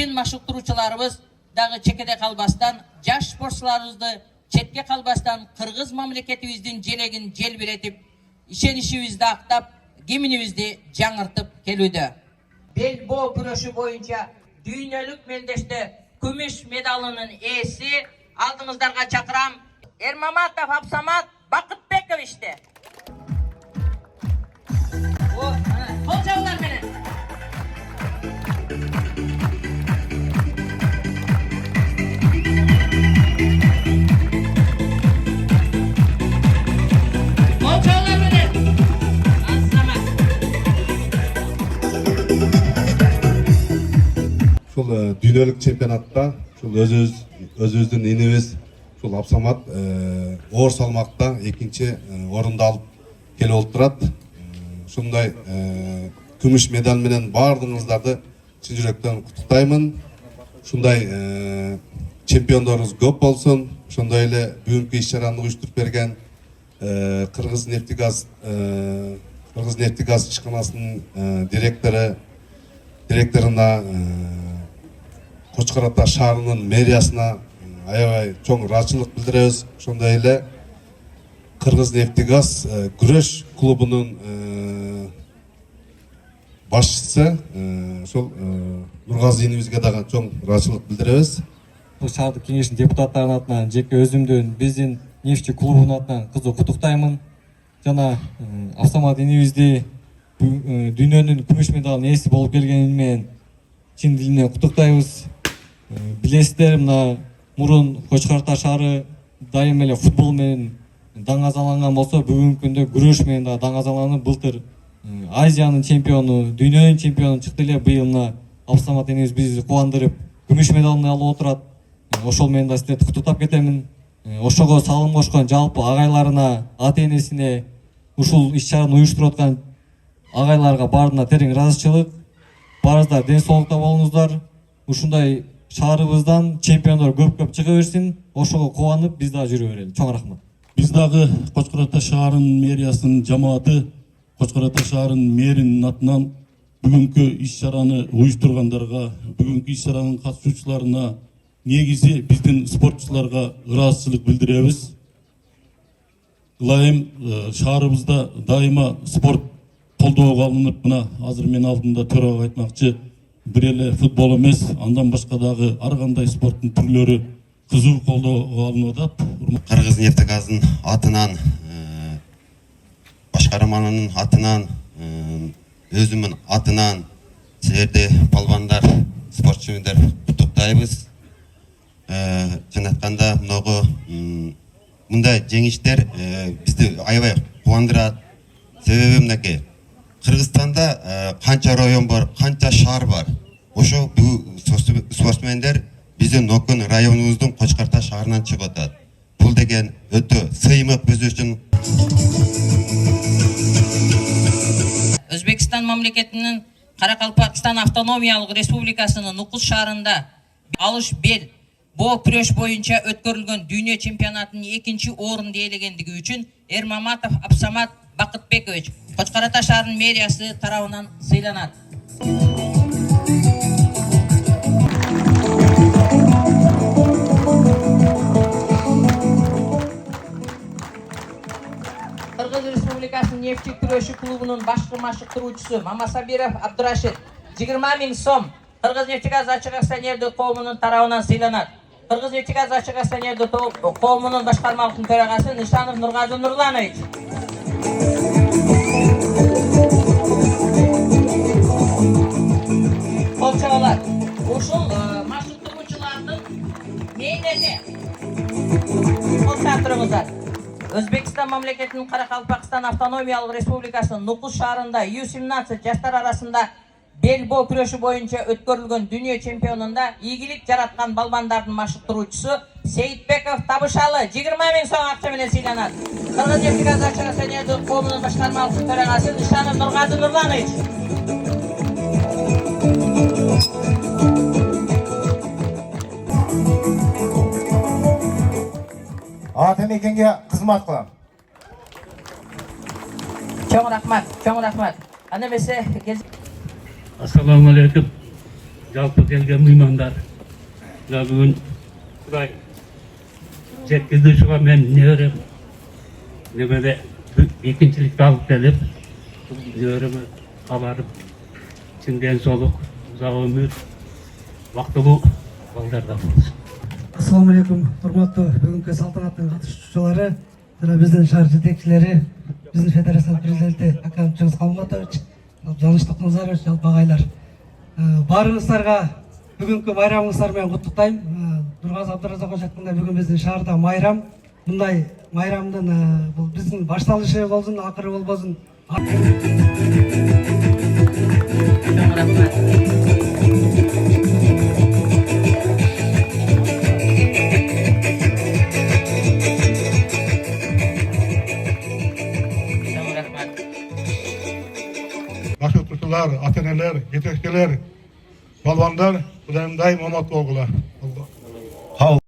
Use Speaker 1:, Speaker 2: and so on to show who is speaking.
Speaker 1: биздин машыктыруучуларыбыз дагы чекеде калбастан, жаш спортчуларыбызды четке калбастан кыргыз мамлекетибиздин желегин желбиретип, ишеничибизди актап, гимнибизди жаңыртып келүүдө. Бел боо күрөшү боюнча дүйнөлүк мелдеште күмүш медалынын ээси алдыңыздарга чакырам. Эрмаматов Абсамат Бакытбековичти. Кол жабыңдар менен. Кол жабыңдар менен. Абсамат.
Speaker 2: Шул дүйнөлүк чемпионатта шул өзүбүздүн инибиз шул Абсамат оор салмакта экинчи орунду алып келип отурат. Ушундай күмүш медаль менен баардыгыңыздарды чын жүрөктөн куттуктаймын. Ушундай чемпиондорубуз көп болсун. Ошондой эле бүгүнкү иш-чараны уюштуруп берген Кыргыз нефтегаз ишканасынын директоруна, Кочкор Ата шаарынын мэриясына аябай чоң ыраазычылык билдиребиз. Ошондой эле Кыргыз нефтегаз күрөш клубунун башчысы ошол Нургазы инибизге дагы чоң ыраазычылык билдиребиз.
Speaker 3: Бул шаардык кеңештин депутаттарынын атынан, жеке өзүмдүн, биздин нефтчи клубунун атынан кызуу куттуктаймын. Жана Абсамат инибизди дүйнөнүн күмүш медалынын ээси болуп келгени менен чын дилинен куттуктайбыз. Билесиздер, мына мурун Кочкор Ата шаары дайым эле футбол менен даңазаланган болсо, бүгүнкү күндө күрөш менен да даңазаланып, былтыр Азиянын чемпиону, дүйнөнүн чемпиону чыкты эле. Быйыл мына Абсамат энебиз бизди кубандырып, күмүш медалын алып отурат. Ошол менен да сиздерди куттуктап кетемин. Ошого салым кошкон жалпы агайларына, ата-энесине, ушул иш-чараны уюштуруп аткан агайларга баарына терең ыраазычылык. Баарыңыздар ден соолукта болуңуздар. Ушундай шаарыбыздан чемпиондор көп чыга берсин. Ошого кубанып, биз дагы жүрө берели. Чоң рахмат.
Speaker 4: Биз дагы Кочкор Ата шаарынын мэриясынын жамааты, Кочкор Ата шаарынын мэринин атынан бүгүнкү иш-чараны уюштургандарга, бүгүнкү иш-чаранын катышуучуларына, негизи биздин спортчуларга ыраазычылык билдиребиз. Ылайым шаарыбызда дайыма спорт колдоого алынып, мына азыр мен алдымда төрага айтмакчы, бир эле футбол эмес, андан башка дагы ар кандай спорттун түрлөрү кызуу колдоого алынып атат.
Speaker 5: Кыргыз нефтегазынын атынан, башкарманынын атынан, өзүмдүн атынан силерди балбандар, спортчумдар куттуктайбыз. Чын айтканда, мындай жеңиштер бизди аябай кубандырат. Себеби мынакей, Кыргызстанда канча район бар, канча шаар бар. Ошо спортсмендер биздин Нокун районубуздун Кочкор Ата шаарынан чыгып атат. Бул деген өтө сыймык биз үчүн.
Speaker 1: Өзбекстан мамлекетинин Каракалпакстан автономиялык республикасынын Нукус шаарында алыш бел боо күрөш боюнча өткөрүлгөн дүйнө чемпионатынын экинчи орунду ээлегендиги үчүн Эрмаматов Абсамат Бакытбекович Кочкор Ата шаарынын мэриясы тарабынан сыйланат. Кыргыз Республикасынын нефти күрөшү клубунун башкы машыктыруучусу Мамасабиров Абдурашид 20 000 сом Кыргыз нефтегаз ачык акционердик коомунун тарабынан сыйланат. Кыргыз нефтегаз ачык акционердик коомунун башкармалык төрагасы Нышанов Нургазы Нурланович. Колчалар. Ушул машыктыруучулардын мейнети. Колчатырыңыздар. Өзбекстан мамлекетинин Каракалпакстан автономиялык республикасынын Нукус шаарында U17 жаштар арасында бел боо күрөшү боюнча өткөрүлгөн дүйнө чемпионунда ийгилик жараткан балбандардын машыктыруучусу Сейитбеков Табышалы 20 000 сом акча менен сыйланат. Кыргыз нефтегаз ачык акционердик коомунун башкармалык төрагасы Нышанов Нургазы Нурланович.
Speaker 6: Ата-энекеңге кызмат кылам.
Speaker 1: Чоң рахмат, чоң рахмат. Аны эмесе
Speaker 4: Ассаламу алейкум.
Speaker 7: жалпы келген меймандар. Бүгін Құдай жеткізушіға мен неберем. Немеде екіншілікті алып келіп, небереме аларып, ішінден солық, ұзақ өмір, вақтылы балдарда болсын.
Speaker 8: Ассалаумағалейкум, құрметті бүгінгі салтанаттың қатысушылары, жана біздің шаар жетекчилери, біздің федерация президенті Акан Чыңгыз Қалматович, Жаныштық Назарович, жалпы ағайлар. Барыңыздарға бүгінгі майрамыңыздармен құттықтаймын. Нұрғазы Абдыразақович айтқандай, бүгін біздің шаарда майрам. Бұндай майрамдың бұл біздің башталышы болсын, ақыры болбосын.
Speaker 9: Baş ötürtüler, ateneler, yetekçiler, balvanlar, Kudayım daim omat olgular.